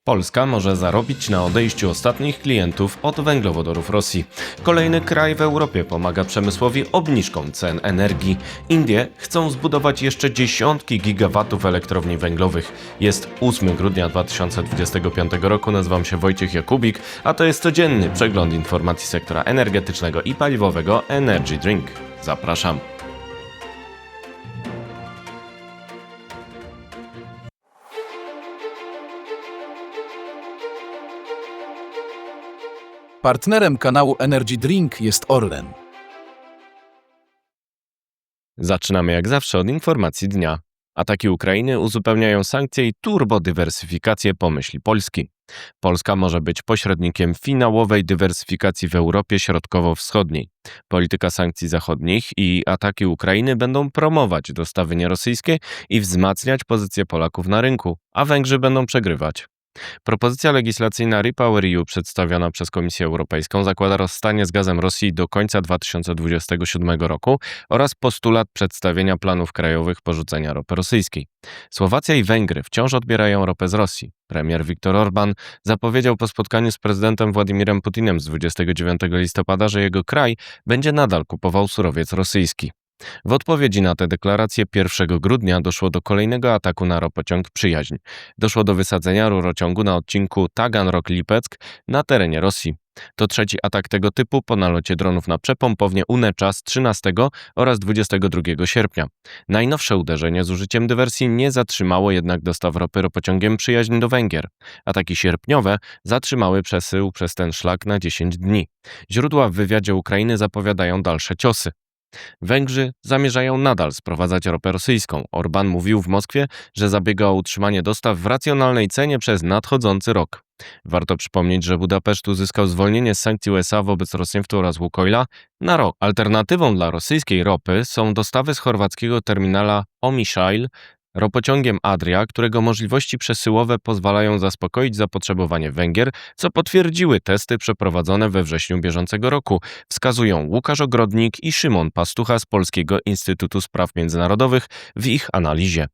Polska może zarobić na odejściu ostatnich klientów od węglowodorów Rosji. Kolejny kraj w Europie pomaga przemysłowi obniżką cen energii. Indie chcą zbudować jeszcze dziesiątki gigawatów elektrowni węglowych. Jest 8 grudnia 2025 roku, nazywam się Wojciech Jakubik, a to jest codzienny przegląd informacji sektora energetycznego i paliwowego Energy Drink. Zapraszam. Partnerem kanału Energy Drink jest Orlen. Zaczynamy jak zawsze od informacji dnia. Ataki Ukrainy uzupełniają sankcje i turbodywersyfikację pomyśli Polski. Polska może być pośrednikiem finałowej dywersyfikacji w Europie Środkowo-Wschodniej. Polityka sankcji zachodnich i ataki Ukrainy będą promować dostawy nierosyjskie i wzmacniać pozycję Polaków na rynku, a Węgrzy będą przegrywać. Propozycja legislacyjna REPowerEU przedstawiona przez Komisję Europejską zakłada rozstanie z gazem Rosji do końca 2027 roku oraz postulat przedstawienia planów krajowych porzucenia ropy rosyjskiej. Słowacja i Węgry wciąż odbierają ropę z Rosji. Premier Viktor Orbán zapowiedział po spotkaniu z prezydentem Władimirem Putinem z 29 listopada, że jego kraj będzie nadal kupował surowiec rosyjski. W odpowiedzi na tę deklarację 1 grudnia doszło do kolejnego ataku na ropociąg Przyjaźń. Doszło do wysadzenia rurociągu na odcinku Taganrog-Lipeck na terenie Rosji. To trzeci atak tego typu po nalocie dronów na przepompownię UNECza z 13 oraz 22 sierpnia. Najnowsze uderzenie z użyciem dywersji nie zatrzymało jednak dostaw ropy ropociągiem Przyjaźń do Węgier. Ataki sierpniowe zatrzymały przesył przez ten szlak na 10 dni. Źródła w wywiadzie Ukrainy zapowiadają dalsze ciosy. Węgrzy zamierzają nadal sprowadzać ropę rosyjską. Orbán mówił w Moskwie, że zabiega o utrzymanie dostaw w racjonalnej cenie przez nadchodzący rok. Warto przypomnieć, że Budapeszt uzyskał zwolnienie z sankcji USA wobec Rosnieftu oraz Łukoila na rok. Alternatywą dla rosyjskiej ropy są dostawy z chorwackiego terminala Omišalj ropociągiem Adria, którego możliwości przesyłowe pozwalają zaspokoić zapotrzebowanie Węgier, co potwierdziły testy przeprowadzone we wrześniu bieżącego roku, wskazują Łukasz Ogrodnik i Szymon Pastucha z Polskiego Instytutu Spraw Międzynarodowych w ich analizie.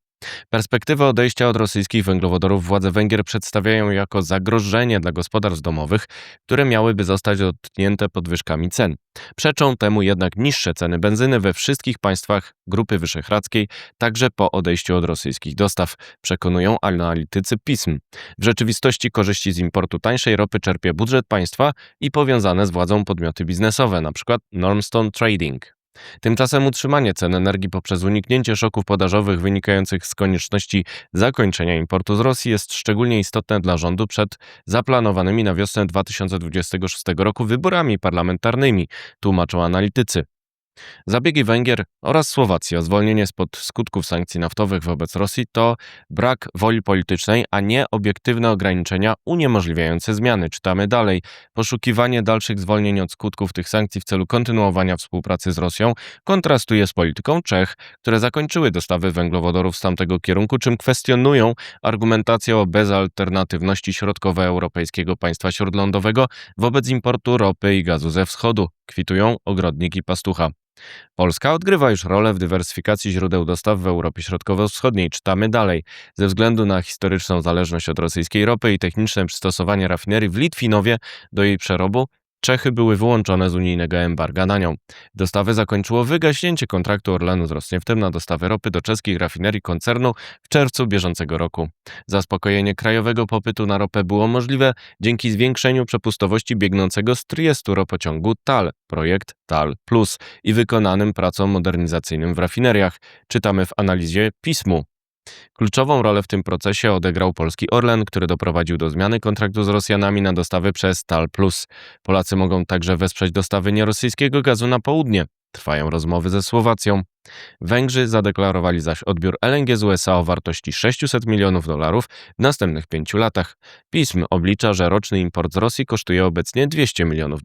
Perspektywę odejścia od rosyjskich węglowodorów władze Węgier przedstawiają jako zagrożenie dla gospodarstw domowych, które miałyby zostać dotknięte podwyżkami cen. Przeczą temu jednak niższe ceny benzyny we wszystkich państwach Grupy Wyszehradzkiej, także po odejściu od rosyjskich dostaw, przekonują analitycy pism. W rzeczywistości korzyści z importu tańszej ropy czerpie budżet państwa i powiązane z władzą podmioty biznesowe, np. Normstone Trading. Tymczasem utrzymanie cen energii poprzez uniknięcie szoków podażowych wynikających z konieczności zakończenia importu z Rosji jest szczególnie istotne dla rządu przed zaplanowanymi na wiosnę 2026 roku wyborami parlamentarnymi, tłumaczą analitycy. Zabiegi Węgier oraz Słowacji o zwolnienie spod skutków sankcji naftowych wobec Rosji to brak woli politycznej, a nie obiektywne ograniczenia uniemożliwiające zmiany. Czytamy dalej. Poszukiwanie dalszych zwolnień od skutków tych sankcji w celu kontynuowania współpracy z Rosją kontrastuje z polityką Czech, które zakończyły dostawy węglowodorów z tamtego kierunku, czym kwestionują argumentację o bezalternatywności środkowoeuropejskiego państwa śródlądowego wobec importu ropy i gazu ze wschodu, kwitują Ogrodnik i Pastucha. Polska odgrywa już rolę w dywersyfikacji źródeł dostaw w Europie Środkowo-Wschodniej. Czytamy dalej. Ze względu na historyczną zależność od rosyjskiej ropy i techniczne przystosowanie rafinerii w Litwinowie do jej przerobu, Czechy były wyłączone z unijnego embarga na nią. Dostawy zakończyło wygaśnięcie kontraktu Orlenu z Rosnieftem na dostawę ropy do czeskich rafinerii koncernu w czerwcu bieżącego roku. Zaspokojenie krajowego popytu na ropę było możliwe dzięki zwiększeniu przepustowości biegnącego z Triestu ropociągu TAL, projekt TAL Plus, i wykonanym pracom modernizacyjnym w rafineriach. Czytamy w analizie pismu. Kluczową rolę w tym procesie odegrał polski Orlen, który doprowadził do zmiany kontraktu z Rosjanami na dostawy przez TAL+. Polacy mogą także wesprzeć dostawy nierosyjskiego gazu na południe. Trwają rozmowy ze Słowacją. Węgrzy zadeklarowali zaś odbiór LNG z USA o wartości $600 milionów w następnych 5 latach. Pism oblicza, że roczny import z Rosji kosztuje obecnie $200 milionów.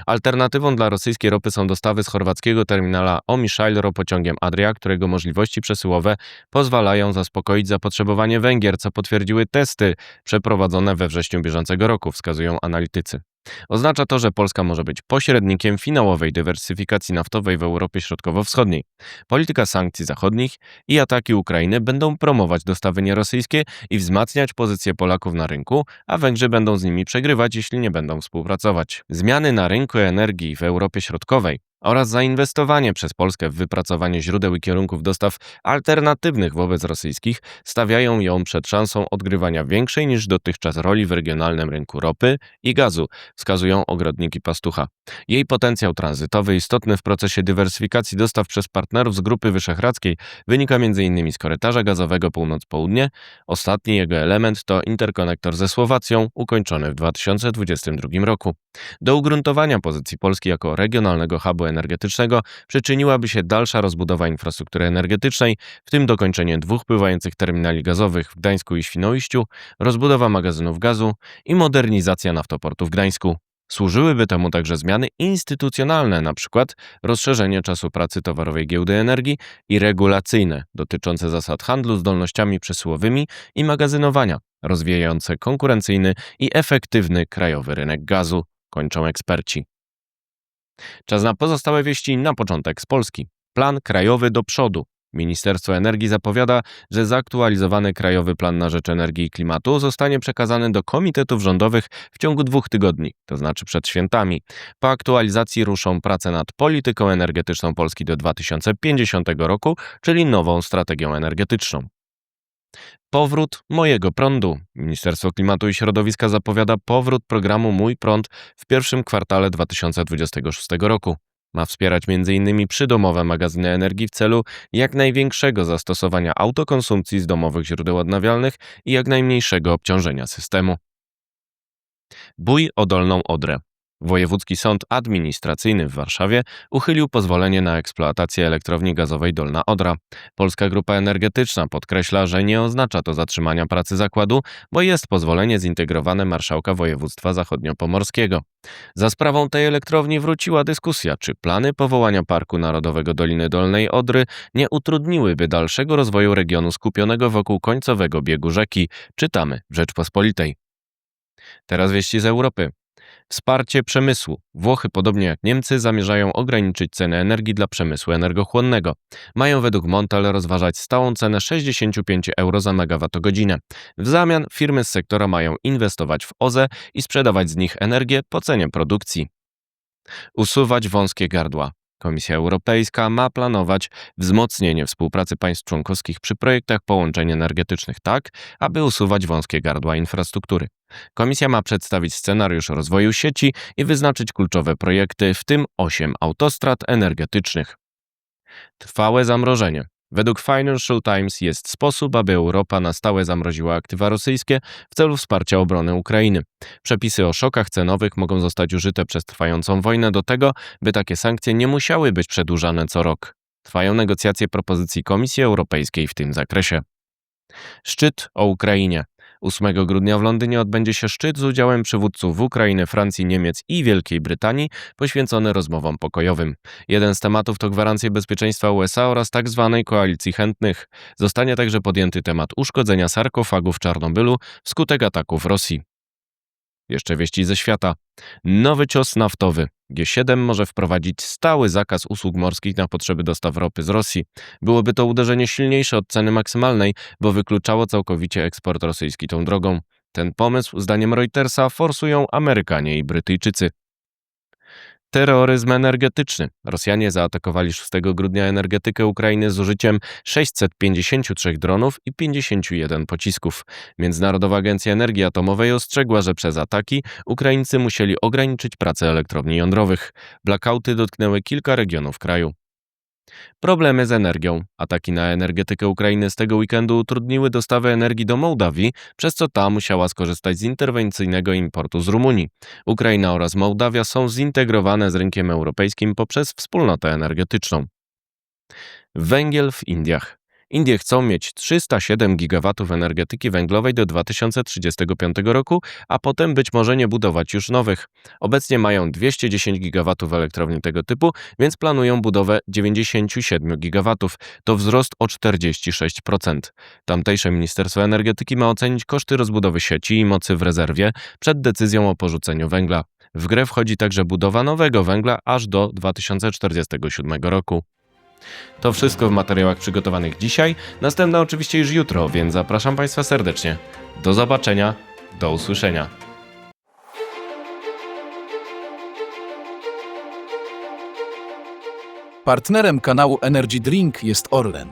Alternatywą dla rosyjskiej ropy są dostawy z chorwackiego terminala Omišalj ropociągiem Adria, którego możliwości przesyłowe pozwalają zaspokoić zapotrzebowanie Węgier, co potwierdziły testy przeprowadzone we wrześniu bieżącego roku, wskazują analitycy. Oznacza to, że Polska może być pośrednikiem finałowej dywersyfikacji naftowej w Europie Środkowo-Wschodniej. Polityka sankcji zachodnich i ataki Ukrainy będą promować dostawy nierosyjskie i wzmacniać pozycję Polaków na rynku, a Węgrzy będą z nimi przegrywać, jeśli nie będą współpracować. Zmiany na rynku energii w Europie Środkowej oraz zainwestowanie przez Polskę w wypracowanie źródeł i kierunków dostaw alternatywnych wobec rosyjskich stawiają ją przed szansą odgrywania większej niż dotychczas roli w regionalnym rynku ropy i gazu, wskazują ogrodniki Pastucha. Jej potencjał tranzytowy istotny w procesie dywersyfikacji dostaw przez partnerów z Grupy Wyszehradzkiej wynika m.in. z korytarza gazowego północ-południe. Ostatni jego element to interkonektor ze Słowacją, ukończony w 2022 roku. Do ugruntowania pozycji Polski jako regionalnego hubu energetycznego przyczyniłaby się dalsza rozbudowa infrastruktury energetycznej, w tym dokończenie 2 pływających terminali gazowych w Gdańsku i Świnoujściu, rozbudowa magazynów gazu i modernizacja naftoportu w Gdańsku. Służyłyby temu także zmiany instytucjonalne, np. rozszerzenie czasu pracy towarowej giełdy energii i regulacyjne dotyczące zasad handlu zdolnościami przesyłowymi i magazynowania, rozwijające konkurencyjny i efektywny krajowy rynek gazu, kończą eksperci. Czas na pozostałe wieści na początek z Polski. Plan krajowy do przodu. Ministerstwo Energii zapowiada, że zaktualizowany Krajowy Plan na rzecz Energii i Klimatu zostanie przekazany do komitetów rządowych w ciągu 2 tygodni, to znaczy przed świętami. Po aktualizacji ruszą prace nad polityką energetyczną Polski do 2050 roku, czyli nową strategią energetyczną. Powrót mojego prądu. Ministerstwo Klimatu i Środowiska zapowiada powrót programu Mój Prąd w pierwszym kwartale 2026 roku. Ma wspierać m.in. przydomowe magazyny energii w celu jak największego zastosowania autokonsumpcji z domowych źródeł odnawialnych i jak najmniejszego obciążenia systemu. Bój o Dolną Odrę. Wojewódzki Sąd Administracyjny w Warszawie uchylił pozwolenie na eksploatację elektrowni gazowej Dolna Odra. Polska Grupa Energetyczna podkreśla, że nie oznacza to zatrzymania pracy zakładu, bo jest pozwolenie zintegrowane marszałka województwa zachodniopomorskiego. Za sprawą tej elektrowni wróciła dyskusja, czy plany powołania Parku Narodowego Doliny Dolnej Odry nie utrudniłyby dalszego rozwoju regionu skupionego wokół końcowego biegu rzeki, czytamy w Rzeczpospolitej. Teraz wieści z Europy. Wsparcie przemysłu. Włochy, podobnie jak Niemcy, zamierzają ograniczyć cenę energii dla przemysłu energochłonnego. Mają według Montel rozważać stałą cenę 65 euro za megawattogodzinę. W zamian firmy z sektora mają inwestować w OZE i sprzedawać z nich energię po cenie produkcji. Usuwać wąskie gardła. Komisja Europejska ma planować wzmocnienie współpracy państw członkowskich przy projektach połączeń energetycznych tak, aby usuwać wąskie gardła infrastruktury. Komisja ma przedstawić scenariusz rozwoju sieci i wyznaczyć kluczowe projekty, w tym 8 autostrad energetycznych. Trwałe zamrożenie. Według Financial Times jest sposób, aby Europa na stałe zamroziła aktywa rosyjskie w celu wsparcia obrony Ukrainy. Przepisy o szokach cenowych mogą zostać użyte przez trwającą wojnę do tego, by takie sankcje nie musiały być przedłużane co rok. Trwają negocjacje propozycji Komisji Europejskiej w tym zakresie. Szczyt o Ukrainie. 8 grudnia w Londynie odbędzie się szczyt z udziałem przywódców Ukrainy, Francji, Niemiec i Wielkiej Brytanii poświęcony rozmowom pokojowym. Jeden z tematów to gwarancje bezpieczeństwa USA oraz tzw. koalicji chętnych. Zostanie także podjęty temat uszkodzenia sarkofagu w Czarnobylu wskutek ataków Rosji. Jeszcze wieści ze świata. Nowy cios naftowy. G7 może wprowadzić stały zakaz usług morskich na potrzeby dostaw ropy z Rosji. Byłoby to uderzenie silniejsze od ceny maksymalnej, bo wykluczało całkowicie eksport rosyjski tą drogą. Ten pomysł, zdaniem Reutersa, forsują Amerykanie i Brytyjczycy. Terroryzm energetyczny. Rosjanie zaatakowali 6 grudnia energetykę Ukrainy z użyciem 653 dronów i 51 pocisków. Międzynarodowa Agencja Energii Atomowej ostrzegła, że przez ataki Ukraińcy musieli ograniczyć pracę elektrowni jądrowych. Blackouty dotknęły kilka regionów kraju. Problemy z energią. Ataki na energetykę Ukrainy z tego weekendu utrudniły dostawę energii do Mołdawii, przez co ta musiała skorzystać z interwencyjnego importu z Rumunii. Ukraina oraz Mołdawia są zintegrowane z rynkiem europejskim poprzez wspólnotę energetyczną. Węgiel w Indiach. Indie chcą mieć 307 gigawatów energetyki węglowej do 2035 roku, a potem być może nie budować już nowych. Obecnie mają 210 gigawatów elektrowni tego typu, więc planują budowę 97 gigawatów. To wzrost o 46%. Tamtejsze Ministerstwo Energetyki ma ocenić koszty rozbudowy sieci i mocy w rezerwie przed decyzją o porzuceniu węgla. W grę wchodzi także budowa nowego węgla aż do 2047 roku. To wszystko w materiałach przygotowanych dzisiaj, następne oczywiście już jutro, więc zapraszam Państwa serdecznie. Do zobaczenia, do usłyszenia. Partnerem kanału Energy Drink jest Orlen.